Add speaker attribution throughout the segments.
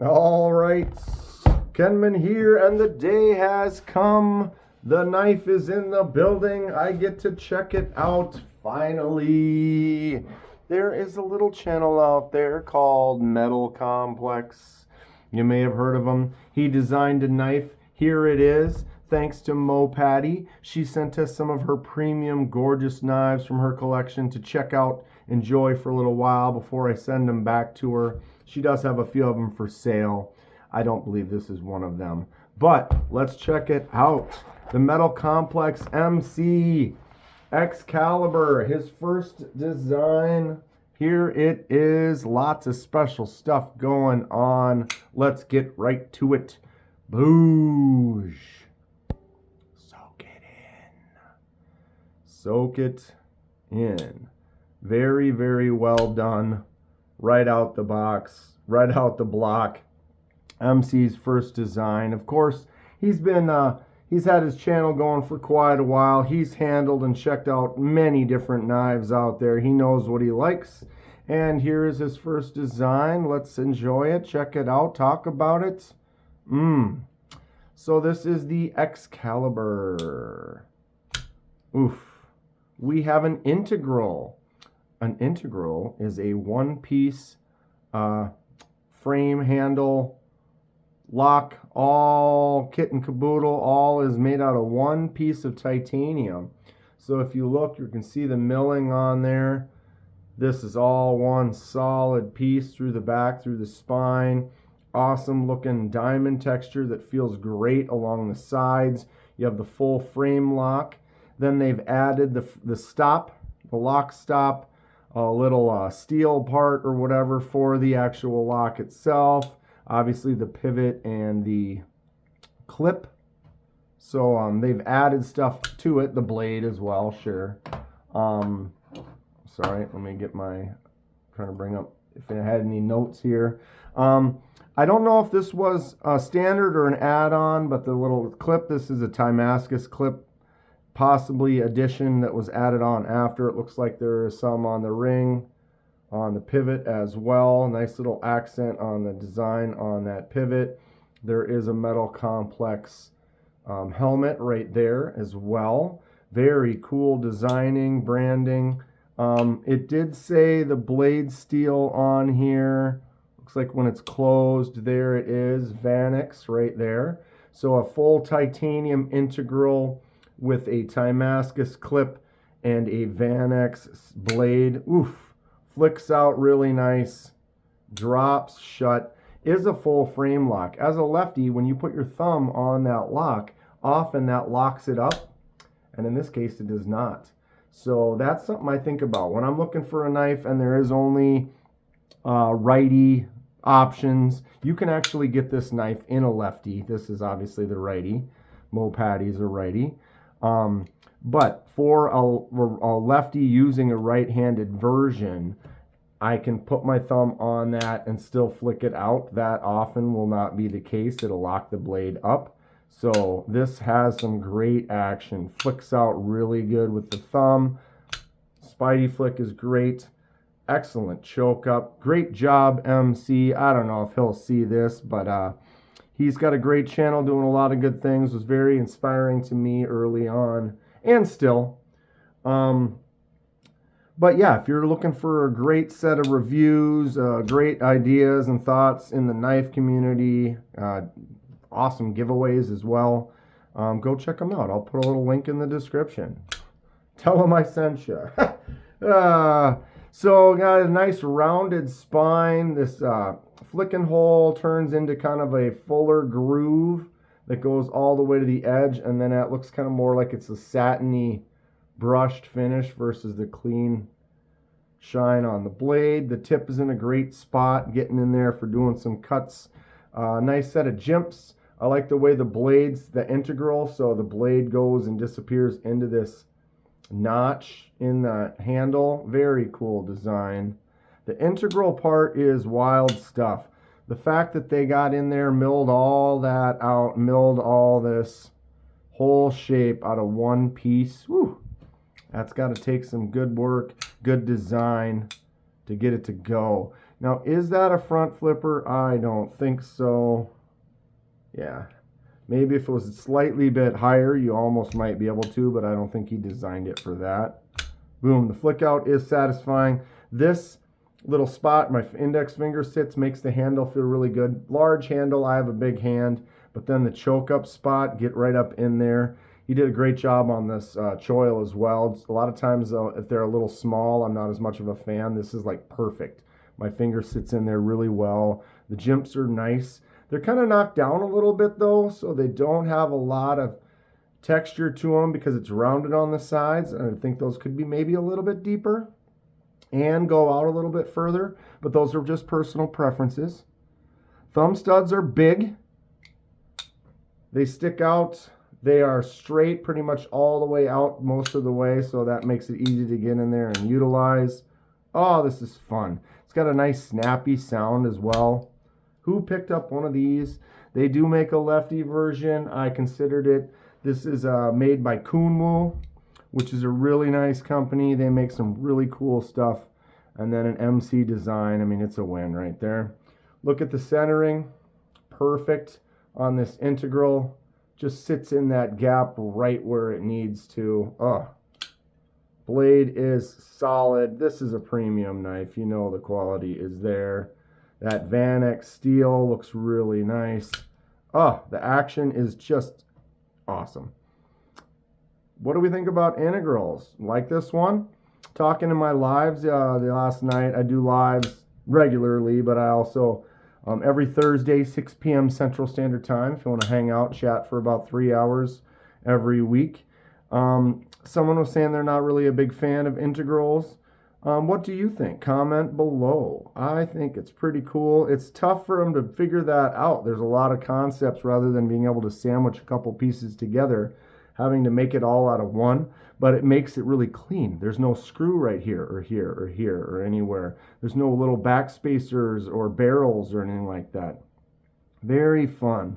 Speaker 1: All right, Kenman here, and the day has come. The knife is in the building. I get to check it out finally. There is a little channel out there called Metal Complex. You may have heard of him. He designed a knife. Here it is. Thanks to Mo Patty. She sent us some of her premium gorgeous knives from her collection to check out, enjoy for a little while before I send them back to her. She does have a few of them for sale. I don't believe this is one of them. But let's check it out. The Metal Complex MC Excalibur, his first design. Here it is. Lots of special stuff going on. Let's get right to it. Boosh. Soak it in. Soak it in. Very, very well done. Right out the box, right out the block. MC's first design. Of course, he's had his channel going for quite a while. He's handled and checked out many different knives out there. He knows what he likes. And here is his first design. Let's enjoy it, check it out, talk about it. So this is the Excalibur. Oof. We have an integral. An integral is a one-piece frame, handle, lock, all kit and caboodle, all is made out of one piece of titanium. So if you look, you can see the milling on there. This is all one solid piece through the back, through the spine. Awesome looking diamond texture that feels great along the sides. You have the full frame lock. Then they've added the stop, the lock stop, a little steel part or whatever for the actual lock itself. Obviously the pivot and the clip. So they've added stuff to it, the blade as well, sure. Sorry, let me get trying to bring up if it had any notes here. I don't know if this was a standard or an add-on, but the little clip, this is a Damascus clip, possibly addition that was added on after. It looks like there is some on the ring, on the pivot as well. Nice little accent on the design on that pivot. There is a Metal Complex helmet right there as well. Very cool designing, branding. It did say the blade steel on here. Looks like when it's closed, there it is, Vanix right there. So a full titanium integral with a Damascus clip and a Vanix blade. Oof, flicks out really nice, drops shut, is a full frame lock. As a lefty, when you put your thumb on that lock, often that locks it up, and in this case it does not. So that's something I think about when I'm looking for a knife and there is only righty options. You can actually get this knife in a lefty. This is obviously the righty. Mo Patty's a righty. But for a lefty using a right-handed version, I can put my thumb on that and still flick it out. That often will not be the case. It'll lock the blade up. So this has some great action. Flicks out really good with the thumb. Spidey flick is great. Excellent choke up. Great job, MC. I don't know if he'll see this, but he's got a great channel doing a lot of good things. Was very inspiring to me early on and still. But yeah, if you're looking for a great set of reviews, great ideas and thoughts in the knife community, awesome giveaways as well, go check them out. I'll put a little link in the description. Tell them I sent you. So got a nice rounded spine. This flicking hole turns into kind of a fuller groove that goes all the way to the edge, and then it looks kind of more like it's a satiny brushed finish versus the clean shine on the blade. The tip is in a great spot, getting in there for doing some cuts. Nice set of jimps. I like the way the blade's the integral, so the blade goes and disappears into this notch in the handle. Very cool design. The integral part is wild stuff. The fact that they got in there, milled all that out, milled all this whole shape out of one piece. Woo! That's got to take some good work, good design to get it to go. Now, is that a front flipper? I don't think so. Yeah. Maybe if it was slightly bit higher, you almost might be able to, but I don't think he designed it for that. Boom, the flick out is satisfying. This little spot my index finger sits makes the handle feel really good. Large handle, I have a big hand, but then the choke up spot, get right up in there. He did a great job on this choil as well. A lot of times, though, if they're a little small, I'm not as much of a fan. This is like perfect. My finger sits in there really well. The jimps are nice. They're kind of knocked down a little bit, though, so they don't have a lot of texture to them because it's rounded on the sides. And I think those could be maybe a little bit deeper and go out a little bit further, but those are just personal preferences. Thumb studs are big. They stick out. They are straight pretty much all the way out most of the way, so that makes it easy to get in there and utilize. Oh, this is fun. It's got a nice snappy sound as well. Who picked up one of these? They do make a lefty version. I considered it. This is made by Kunmu, which is a really nice company. They make some really cool stuff. And then an MC design. I mean, it's a win right there. Look at the centering. Perfect on this integral. Just sits in that gap right where it needs to. Oh, blade is solid. This is a premium knife. You know the quality is there. That Van X steel looks really nice. Oh, the action is just awesome. What do we think about integrals? Like this one? Talking in my lives the last night. I do lives regularly, but I also every Thursday, 6 p.m. Central Standard Time, if you want to hang out, chat for about 3 hours every week. Someone was saying they're not really a big fan of integrals. What do you think? Comment below. I think it's pretty cool. It's tough for them to figure that out. There's a lot of concepts rather than being able to sandwich a couple pieces together, having to make it all out of one, but it makes it really clean. There's no screw right here or here or here or anywhere. There's no little back spacers or barrels or anything like that. Very fun.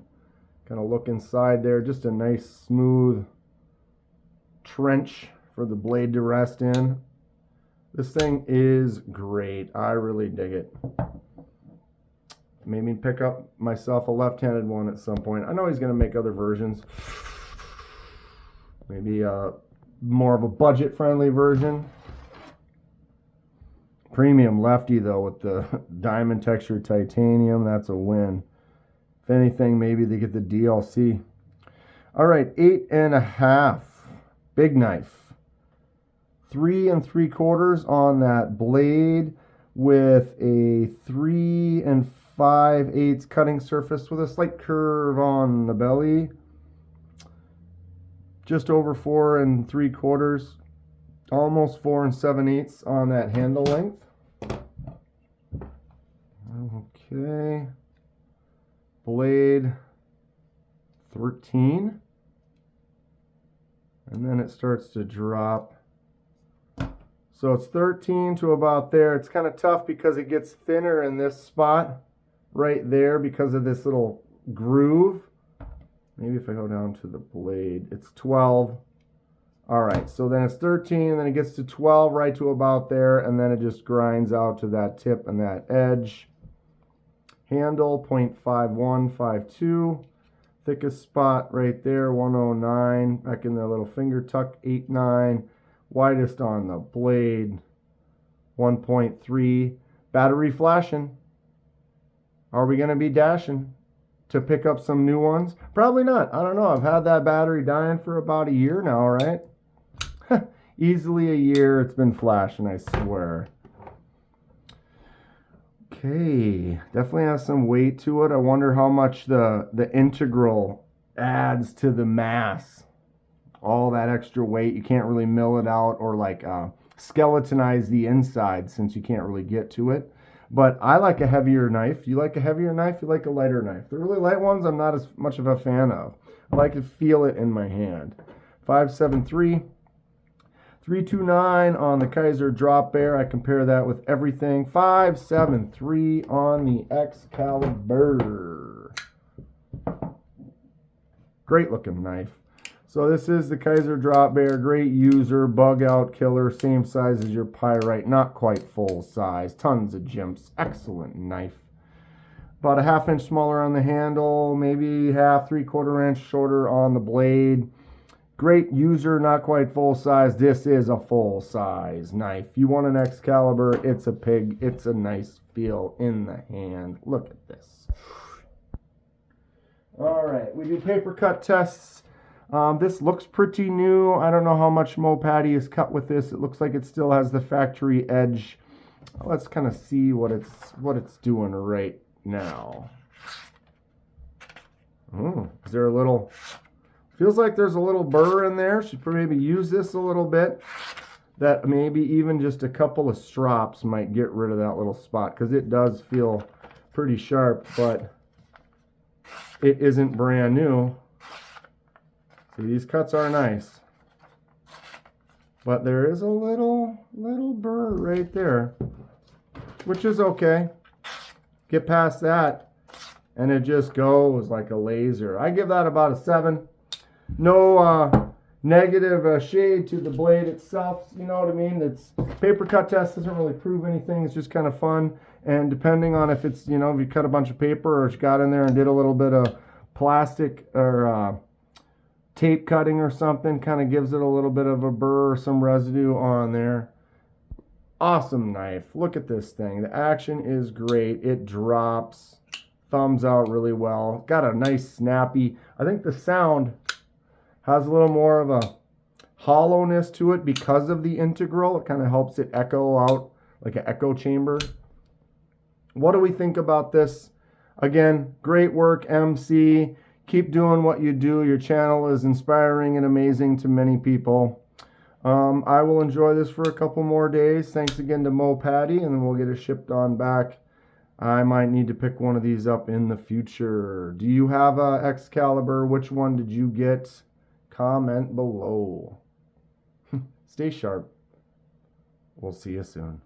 Speaker 1: Kind of look inside there. Just a nice smooth trench for the blade to rest in. This thing is great. I really dig it. Made me pick up myself a left-handed one at some point. I know he's going to make other versions. Maybe more of a budget-friendly version. Premium lefty, though, with the diamond texture titanium. That's a win. If anything, maybe they get the DLC. All right, 8.5. Big knife. 3 3/4 on that blade with a 3 5/8 cutting surface with a slight curve on the belly. Just over 4 3/4, almost 4 7/8 on that handle length. Okay. Blade 13. And then it starts to drop. So it's 13 to about there. It's kind of tough because it gets thinner in this spot right there because of this little groove. Maybe if I go down to the blade, it's 12. All right, so then it's 13, and then it gets to 12 right to about there, and then it just grinds out to that tip and that edge. Handle, 0.5152. Thickest spot right there, 109. Back in the little finger tuck, 8.9. Widest on the blade, 1.3. Battery flashing. Are we going to be dashing to pick up some new ones? Probably not. I don't know. I've had that battery dying for about a year now, right? Easily a year it's been flashing, I swear. Okay. Definitely has some weight to it. I wonder how much the integral adds to the mass. All that extra weight, you can't really mill it out or like skeletonize the inside since you can't really get to it. But I like a heavier knife. You like a heavier knife? You like a lighter knife? The really light ones I'm not as much of a fan of. I like to feel it in my hand. 573, 329 on the Kaiser Drop Bear. I compare that with everything. 573 on the Excalibur. Great looking knife. So this is the Kaiser Drop Bear, great user, bug out killer, same size as your Pyrite, not quite full size, tons of jimps, excellent knife. About a 1/2 inch smaller on the handle, maybe 1/2, 3/4 inch shorter on the blade. Great user, not quite full size. This is a full size knife. You want an Excalibur, it's a pig, it's a nice feel in the hand. Look at this. All right, we do paper cut tests. This looks pretty new. I don't know how much Mo Patty is cut with this. It looks like it still has the factory edge. Let's kind of see what it's doing right now. Is there a little? Feels like there's a little burr in there. Should maybe use this a little bit. That maybe even just a couple of strops might get rid of that little spot, because it does feel pretty sharp, but it isn't brand new. See, these cuts are nice, but there is a little burr right there, which is okay. Get past that and it just goes like a laser. I give that about a 7. No negative shade to the blade itself, you know what I mean? It's paper cut test, doesn't really prove anything. It's just kind of fun, and depending on if it's, you know, if you cut a bunch of paper or if you got in there and did a little bit of plastic or tape cutting or something, kind of gives it a little bit of a burr or some residue on there. Awesome knife. Look at this thing. The action is great. It drops, thumbs out really well. Got a nice snappy, I think the sound has a little more of a hollowness to it because of the integral. It kind of helps it echo out like an echo chamber. What do we think about this? Again, great work, MC. Keep doing what you do. Your channel is inspiring and amazing to many people. I will enjoy this for a couple more days. Thanks again to Mo Patty, and then we'll get it shipped on back. I might need to pick one of these up in the future. Do you have a Excalibur? Which one did you get? Comment below. Stay sharp. We'll see you soon.